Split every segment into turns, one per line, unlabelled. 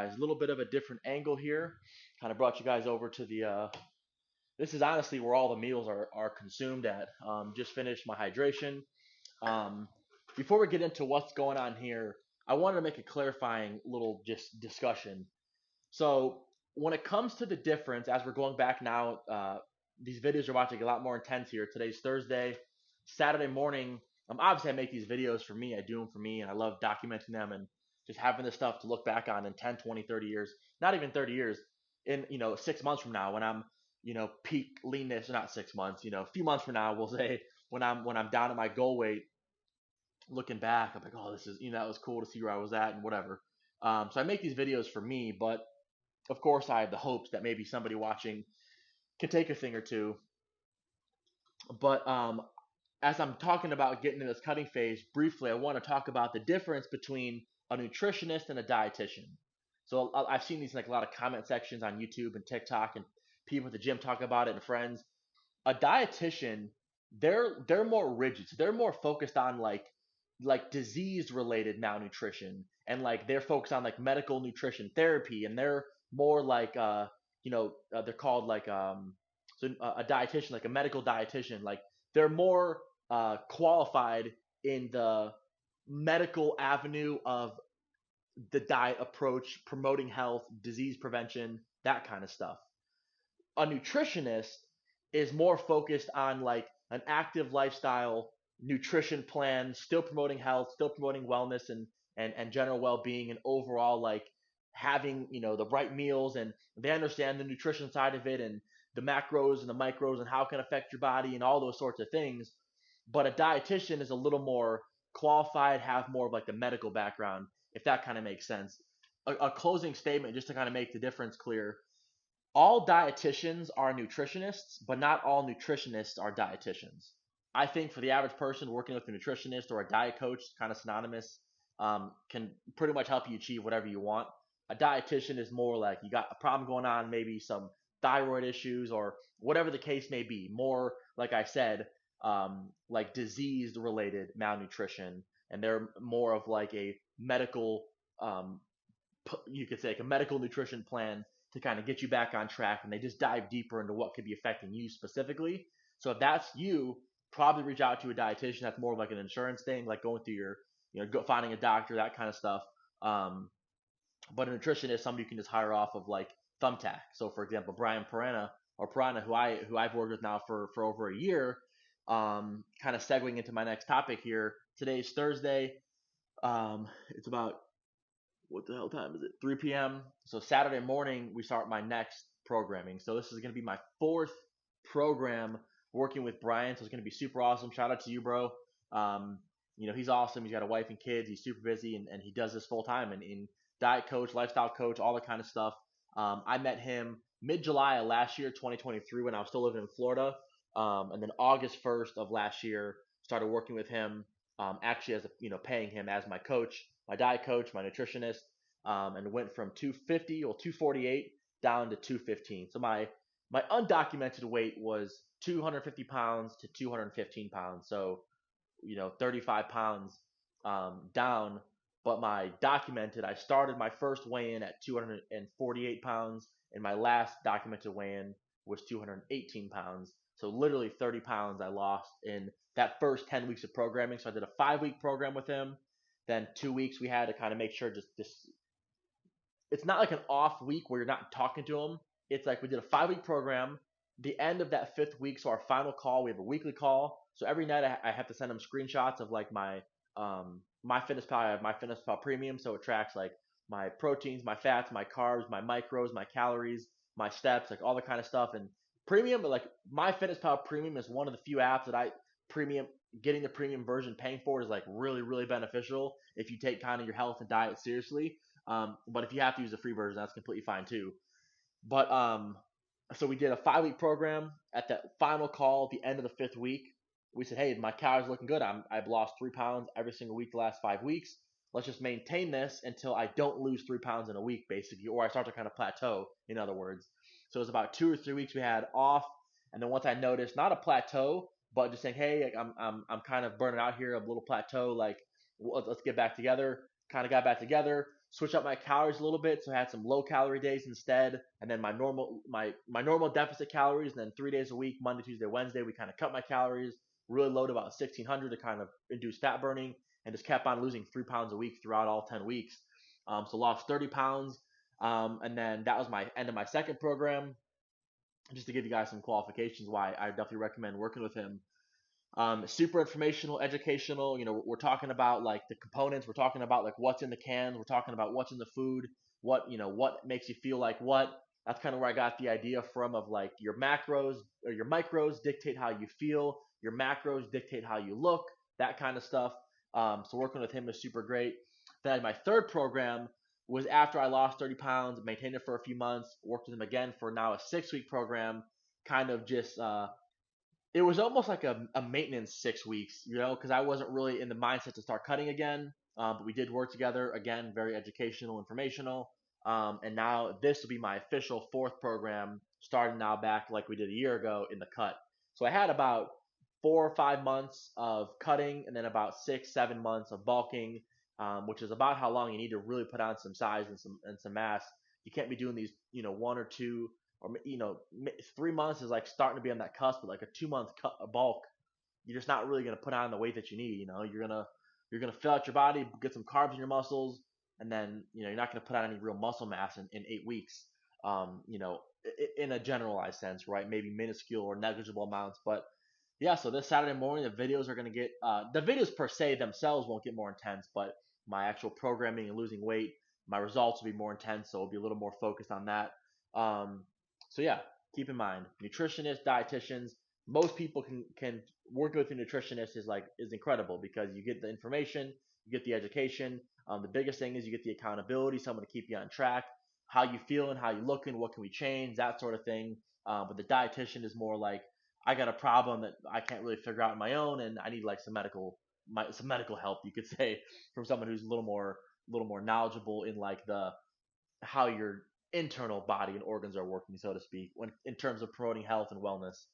guys. A little bit of a different angle here. Kind of brought you guys over to the. This is honestly where all the meals are consumed at. Just finished my hydration. Um, Before we get into what's going on here, I wanted to make a clarifying little just discussion. So when it comes to the difference, as we're going back now, these videos are about to get a lot more intense here. Today's Thursday, Saturday morning. Obviously, I make these videos for me. I do them for me, and I love documenting them and just having this stuff to look back on in 10, 20, 30 years. Not even 30 years. In 6 months from now, when I'm peak leanness, not 6 months. A few months from now, we'll say when I'm down at my goal weight, looking back, I'm like, oh, this is that was cool to see where I was at and whatever. So I make these videos for me, but of course, I have the hopes that maybe somebody watching can take a thing or two. But as I'm talking about getting in this cutting phase, briefly, I want to talk about the difference between a nutritionist and a dietitian. So I've seen these in like a lot of comment sections on YouTube and TikTok, and people at the gym talk about it, and friends. A dietitian, they're more rigid. So they're more focused on like disease related malnutrition, and like they're focused on like medical nutrition therapy, and they're more like they're called like a dietitian, like a medical dietitian, like they're more qualified in the medical avenue of the diet approach, promoting health, disease prevention, that kind of stuff. A nutritionist is more focused on like an active lifestyle nutrition plan, still promoting health, still promoting wellness and general well-being and overall like having the right meals, and they understand the nutrition side of it and the macros and the micros and how it can affect your body and all those sorts of things. But a dietitian is a little more qualified, have more of like the medical background, if that kind of makes sense. A closing statement just to kind of make the difference clear: all dietitians are nutritionists, but not all nutritionists are dietitians. I think for the average person, working with a nutritionist or a diet coach, kind of synonymous, can pretty much help you achieve whatever you want. A dietitian is more like you got a problem going on, maybe some thyroid issues or whatever the case may be. More, like I said, like disease related malnutrition, and they're more of like a medical, um, you could say like a medical nutrition plan to kind of get you back on track, and they just dive deeper into what could be affecting you specifically. So if that's you, probably reach out to a dietitian. That's more of like an insurance thing, like going through your, finding a doctor, that kind of stuff. Um, but a nutritionist, somebody you can just hire off of like Thumbtack. So for example, Brian Piranha, who I've worked with now for over a year. Kind of segueing into my next topic here. Today's Thursday. It's about, what the hell time is it? 3 p.m. So Saturday morning we start my next programming. So this is going to be my fourth program working with Brian. So it's going to be super awesome. Shout out to you, bro. Um, he's awesome. He's got a wife and kids. He's super busy, and he does this full time and in diet coach, lifestyle coach, all that kind of stuff. I met him mid-July of last year, 2023, when I was still living in Florida. And then August 1st of last year, started working with him, actually as a, paying him as my coach, my diet coach, my nutritionist, and went from 250 or 248 down to 215. So my undocumented weight was 250 pounds to 215 pounds. So 35 pounds down. But my documented, I started my first weigh-in at 248 pounds, and my last documented weigh-in was 218 pounds. So literally 30 pounds I lost in that first 10 weeks of programming. So I did a 5-week program with him. Then 2 weeks we had to kind of make sure just it's not like an off week where you're not talking to him. It's like we did a 5-week program. The end of that fifth week, so our final call, we have a weekly call. So every night I have to send him screenshots of like my MyFitnessPal. I have MyFitnessPal Premium, so it tracks like my proteins, my fats, my carbs, my micros, my calories, my steps, like all the kind of stuff. And premium, but like MyFitnessPal Premium is one of the few apps that I premium getting the premium version paying for is like really really beneficial if you take kind of your health and diet seriously. But if you have to use the free version, that's completely fine too. But so we did a 5-week program. At that final call, at the end of the fifth week, we said, "Hey, my calories looking good. I've lost 3 pounds every single week the last 5 weeks. Let's just maintain this until I don't lose 3 pounds in a week, basically, or I start to kind of plateau. In other words, so it was about 2 or 3 weeks we had off, and then once I noticed not a plateau, but just saying, "Hey, like, I'm kind of burning out here, a little plateau. Like, let's get back together." Kind of got back together. switch up my calories a little bit, so I had some low calorie days instead, and then my normal deficit calories, and then 3 days a week, Monday, Tuesday, Wednesday, we kind of cut my calories really low to about 1600 to kind of induce fat burning, and just kept on losing 3 pounds a week throughout all 10 weeks. So lost 30 pounds, and then that was my end of my second program. Just to give you guys some qualifications why I definitely recommend working with him. Super informational, educational. We're talking about like the components. We're talking about like what's in the cans. We're talking about what's in the food. What makes you feel like what. That's kind of where I got the idea from of like your macros or your micros dictate how you feel. Your macros dictate how you look. That kind of stuff. So working with him is super great. Then my third program was after I lost 30 pounds, maintained it for a few months, worked with him again for now a 6 week program, kind of just it was almost like a maintenance 6 weeks, because I wasn't really in the mindset to start cutting again. But we did work together again, very educational, informational. And now this will be my official fourth program, starting now back like we did a year ago in the cut. So I had about 4 or 5 months of cutting, and then about 6, 7 months of bulking, which is about how long you need to really put on some size and some mass. You can't be doing these, 1 or 2 or 3 months is like starting to be on that cusp, but like a 2 month cut a bulk, you're just not really gonna put on the weight that you need. You're gonna fill out your body, get some carbs in your muscles, and then you're not gonna put on any real muscle mass in 8 weeks. In a generalized sense, right? Maybe minuscule or negligible amounts, but yeah. So this Saturday morning, the videos are gonna get the videos per se themselves won't get more intense, but my actual programming and losing weight, my results will be more intense, so it'll be a little more focused on that. Um, so yeah, keep in mind, nutritionists, dietitians, most people can work with a nutritionist is incredible because you get the information, you get the education. The biggest thing is you get the accountability, someone to keep you on track, how you feeling, how you looking, what can we change, that sort of thing. But the dietitian is more like I got a problem that I can't really figure out on my own, and I need like some medical help, you could say, from someone who's a little more knowledgeable in like the how your internal body and organs are working, so to speak, when in terms of promoting health and wellness.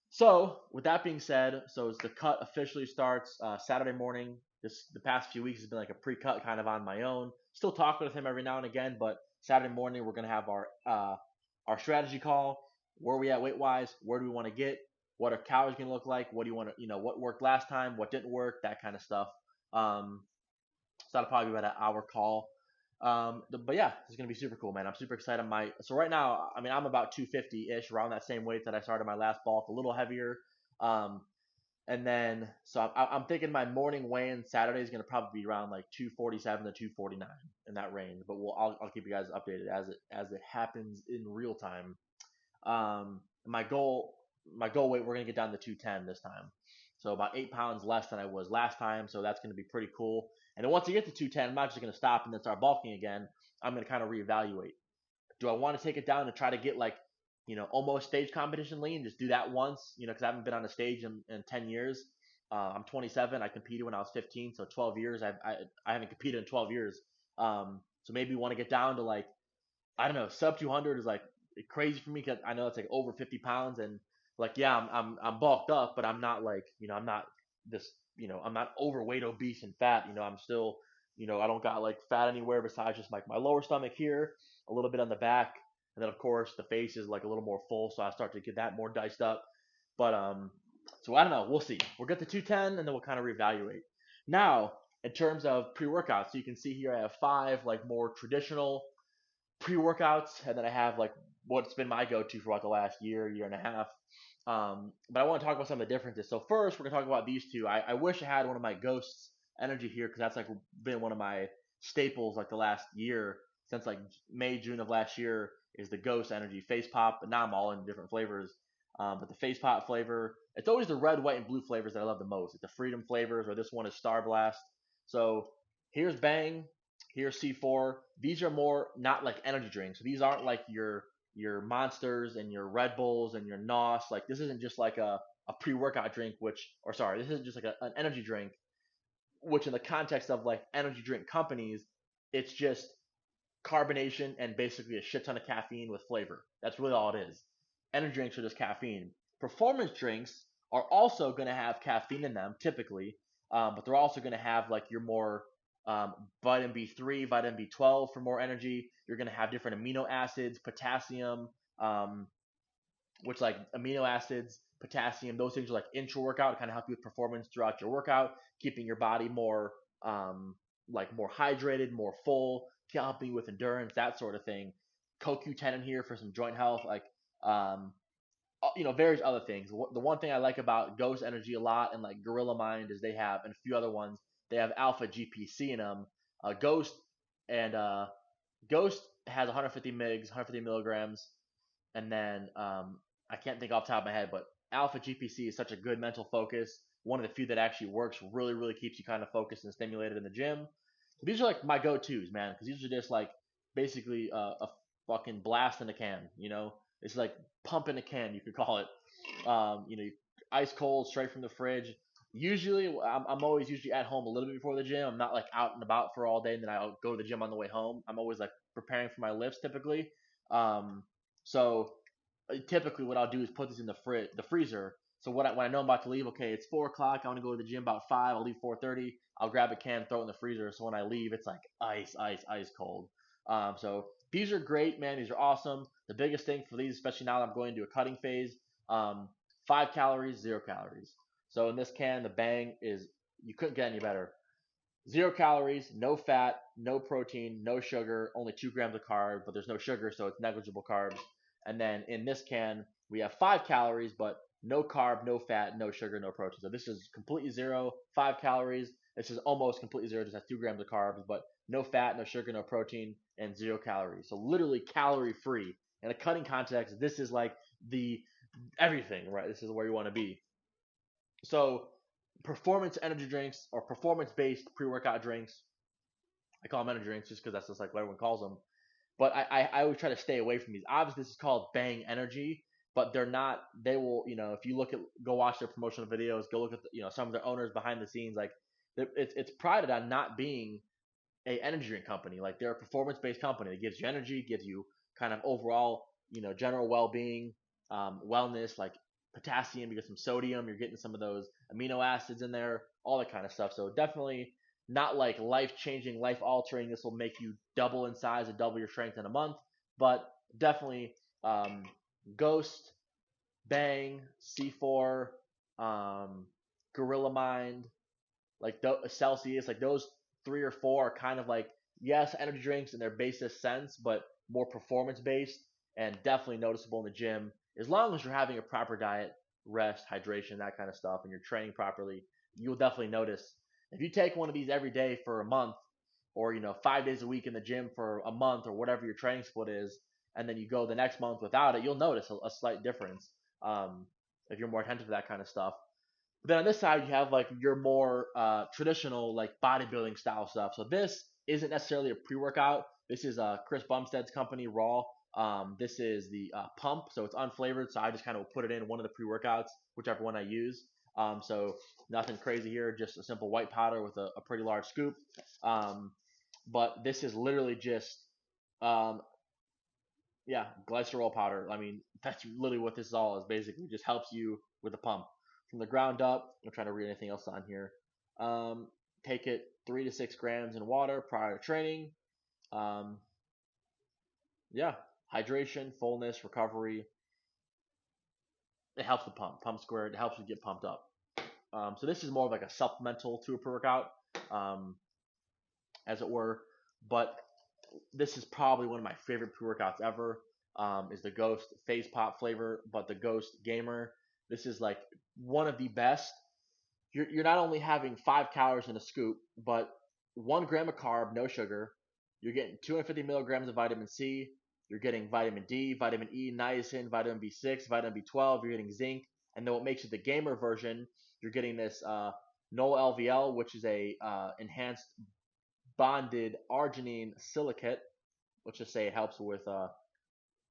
So, with that being said, so as the cut officially starts Saturday morning. The past few weeks has been like a pre-cut kind of on my own. Still talking with him every now and again, but Saturday morning we're gonna have our strategy call. Where are we at weight wise? Where do we want to get? What are calories gonna look like? What do you want to what worked last time? What didn't work? That kind of stuff. So that'll probably be about an hour call. But yeah, it's gonna be super cool, man. I'm super excited. So right now, I mean, I'm about 250 ish, around that same weight that I started my last bulk, a little heavier. Um, and then so I'm thinking my morning weigh-in Saturday is gonna probably be around like 247 to 249 in that range. But I'll keep you guys updated as it happens in real time. My goal weight, we're gonna get down to 210 this time, so about 8 pounds less than I was last time. So that's gonna be pretty cool. And then once you get to 210, I'm not just gonna stop and then start bulking again. I'm gonna kind of reevaluate. Do I want to take it down and try to get like, almost stage competition lean? Just do that once, because I haven't been on a stage in 10 years. I'm 27. I competed when I was 15, so 12 years. I haven't competed in 12 years. So maybe want to get down to like, I don't know, sub 200 is like crazy for me because I know it's like over 50 pounds, and like, yeah, I'm bulked up, but I'm not like, I'm not this, I'm not overweight, obese, and fat. I'm still, I don't got like fat anywhere besides just like my lower stomach here, a little bit on the back, and then of course the face is like a little more full, so I start to get that more diced up. But so I don't know, we'll see. We'll get to 210, and then we'll kind of reevaluate. Now, in terms of pre-workouts, so you can see here I have 5 like more traditional pre-workouts, and then I have like what's been my go-to for like the last year and a half. But I want to talk about some of the differences. So first, we're gonna talk about these two. I wish I had one of my Ghosts Energy here because that's like been one of my staples like the last year, since like May, June of last year is the Ghost Energy Face Pop. But now I'm all in different flavors. But the Face Pop flavor, it's always the red, white, and blue flavors that I love the most. It's the Freedom flavors, or this one is Star Blast. So here's Bang, here's C4. These are more not like energy drinks. So these aren't like your Monsters and your Red Bulls and your NOS. Like this isn't just like a pre-workout drink, this isn't just like an energy drink, which in the context of like energy drink companies, it's just carbonation and basically a shit ton of caffeine with flavor. That's really all it is. Energy drinks are just caffeine. Performance drinks are also going to have caffeine in them typically, but they're also going to have like your more um, vitamin B3, vitamin B12 for more energy. You're going to have different amino acids, potassium, um, which like amino acids, potassium, those things are like intra workout, kind of help you with performance throughout your workout, keeping your body more like more hydrated, more full, helping you with endurance, that sort of thing. CoQ10 in here for some joint health, like um, various other things. The one thing I like about Ghost Energy a lot and like Gorilla Mind is they have, and a few other ones, they have ALPHA-GPC in them. Ghost and Ghost has 150 mgs, 150 milligrams, and then I can't think off the top of my head, but ALPHA-GPC is such a good mental focus. One of the few that actually works, really, really keeps you kind of focused and stimulated in the gym. These are like my go-tos, man, because these are just like basically a fucking blast in a can. It's like pump in a can, you could call it. Ice cold, straight from the fridge. Usually, I'm always usually at home a little bit before the gym. I'm not like out and about for all day, and then I'll go to the gym on the way home. I'm always like preparing for my lifts typically. So typically what I'll do is put this in the freezer. So when I know I'm about to leave, okay, it's 4 o'clock. I want to go to the gym about 5. I'll leave 4:30. I'll grab a can, throw it in the freezer. So when I leave, it's like ice, ice, ice cold. So these are great, man. These are awesome. The biggest thing for these, especially now that I'm going into a cutting phase, 5 calories, 0 calories. So in this can, the bang is you couldn't get any better. 0 calories, no fat, no protein, no sugar, only 2 grams of carb, but there's no sugar, so it's negligible carbs. And then in this can, we have 5 calories, but no carb, no fat, no sugar, no protein. So this is completely zero, 5 calories. This is almost completely zero, just has 2 grams of carbs, but no fat, no sugar, no protein, and 0 calories. So literally calorie free. In a cutting context, this is like the everything, right? This is where you want to be. So performance energy drinks or performance based pre workout drinks. I call them energy drinks just because that's just like what everyone calls them. But I always try to stay away from these. Obviously, this is called Bang Energy, but they're not. They will, if you go watch their promotional videos, go look at some of their owners behind the scenes. Like, it's prided on not being a energy drink company. Like they're a performance based company that gives you energy, gives you kind of overall, general well being, wellness, like potassium, you get some sodium, you're getting some of those amino acids in there, all that kind of stuff. So definitely not like life changing, life altering. This will make you double in size and double your strength in a month, but definitely um, Ghost, Bang, C4, Gorilla Mind, like Celsius, like those 3 or 4 are kind of like yes, energy drinks in their basest sense, but more performance based and definitely noticeable in the gym. As long as you're having a proper diet, rest, hydration, that kind of stuff, and you're training properly, you'll definitely notice. If you take one of these every day for a month, or 5 days a week in the gym for a month, or whatever your training split is, and then you go the next month without it, you'll notice a slight difference if you're more attentive to that kind of stuff. But then on this side, you have like your more traditional like bodybuilding style stuff. So this isn't necessarily a pre-workout. This is Chris Bumstead's company, Raw. This is the pump, so it's unflavored. So I just kind of put it in one of the pre-workouts, whichever one I use. So nothing crazy here, just a simple white powder with a pretty large scoop. Um, but this is literally just um, yeah, glycerol powder. I mean, that's literally what this is all is basically. It just helps you with the pump from the ground up. I'm trying to read anything else on here. Um, take it 3 to 6 grams in water prior to training. Um, yeah, hydration, fullness, recovery. It helps the pump squared. It helps you get pumped up. So this is more of like a supplemental to a pre-workout, um, as it were. But this is probably one of my favorite pre-workouts ever. Is the Ghost Phase Pop flavor, but the Ghost Gamer. This is like one of the best. You're not only having 5 calories in a scoop, but 1 gram of carb, no sugar. You're getting 250 milligrams of vitamin C. You're getting vitamin D, vitamin E, niacin, vitamin B6, vitamin B12. You're getting zinc, and then what makes it the gamer version, you're getting this NOL LVL, which is a enhanced bonded arginine silicate. Let's just say it helps with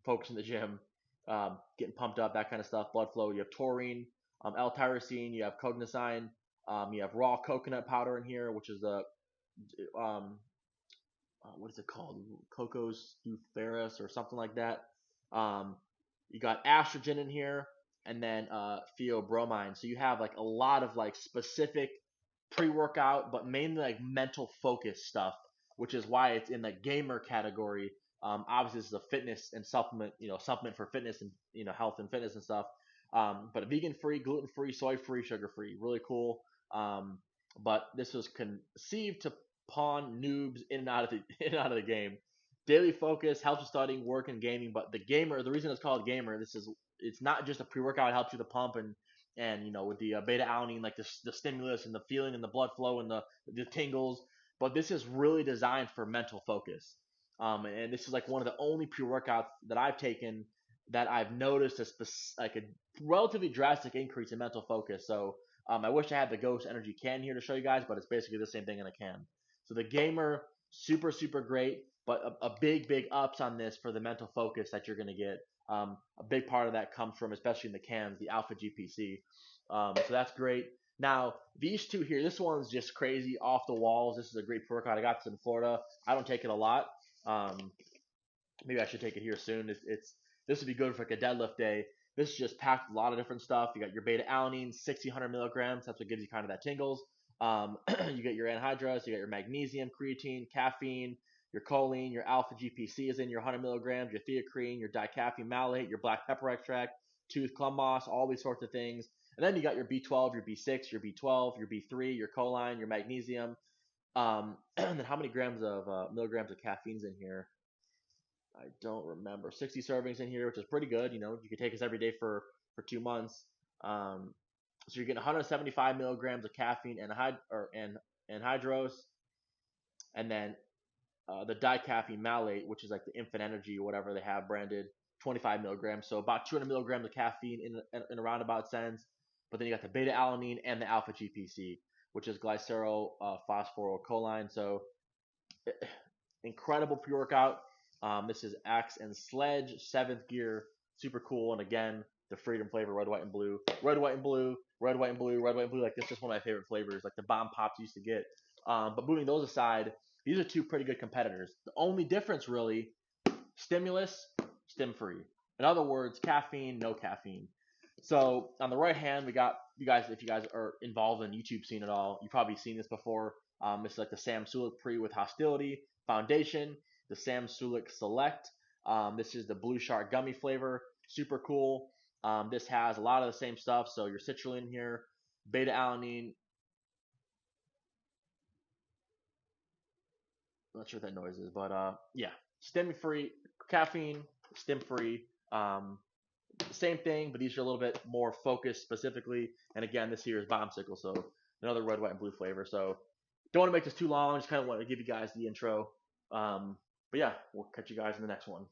focus in the gym, getting pumped up, that kind of stuff, blood flow. You have taurine, L-tyrosine, you have cognosine, you have raw coconut powder in here, which is the what is it called? Cocospheris or something like that. You got estrogen in here, and then theobromine. So you have like a lot of like specific pre-workout, but mainly like mental focus stuff, which is why it's in the gamer category. Obviously, this is a fitness and supplement, supplement for fitness and health and fitness and stuff. But vegan free, gluten free, soy free, sugar free, really cool. But this was conceived to pawn noobs in and out of the in and out of the game. Daily focus helps you studying, work, and gaming. But the gamer, the reason it's called gamer, it's not just a pre-workout. It helps you to pump and with the beta alanine, like the stimulus and the feeling and the blood flow and the tingles. But this is really designed for mental focus. And this is like one of the only pre-workouts that I've taken that I've noticed like a relatively drastic increase in mental focus. So I wish I had the Ghost Energy can here to show you guys, but it's basically the same thing in a can. So the gamer, super super great, but a big ups on this for the mental focus that you're gonna get. A big part of that comes from, especially in the cans, the ALPHA-GPC. So that's great. Now, these two here, this one's just crazy, off the walls. This is a great pre-workout. I got this in Florida. I don't take it a lot. Maybe I should take it here soon. This would be good for like a deadlift day. This is just packed with a lot of different stuff. You got your beta alanine, 1,600 milligrams. That's what gives you kind of that tingles. You get your anhydrous, you got your magnesium, creatine, caffeine, your choline, your alpha GPC is in your 100 milligrams, your theacrine, your dicaffeine malate, your black pepper extract, tooth club moss, all these sorts of things. And then you got your B12, your B6, your B12, your B3, your choline, your magnesium. And then how many grams of milligrams of caffeine's in here? I don't remember. 60 servings in here, which is pretty good. You could take this every day for 2 months. So you're getting 175 milligrams of caffeine and anhydrous, and then the dicaffeine malate, which is like the Infant Energy or whatever they have branded, 25 milligrams. So about 200 milligrams of caffeine in a roundabout sense. But then you got the beta alanine and the alpha GPC, which is glycerol phosphorylcholine. So incredible pre-workout. This is Axe and Sledge 7th Gear, super cool. And again, the Freedom flavor, red, white, and blue, red, white, and blue, red, white, and blue, red, white, and blue. Like this is just one of my favorite flavors, like the bomb pops used to get. But moving those aside, these are two pretty good competitors. The only difference really, stimulus, stim free. In other words, caffeine, no caffeine. So on the right hand, we got you guys. If you guys are involved in YouTube scene at all, you've probably seen this before. This is like the Sam Sulek Pre with Hostility Foundation, the Sam Sulek Select. This is the Blue Shark Gummy flavor, super cool. This has a lot of the same stuff. So your citrulline here, beta alanine. I'm not sure what that noise is, but yeah, stem free, caffeine, stem free. Same thing, but these are a little bit more focused specifically. And again, this here is Bombsicle, so another red, white, and blue flavor. So don't want to make this too long. Just kind of want to give you guys the intro. But yeah, we'll catch you guys in the next one.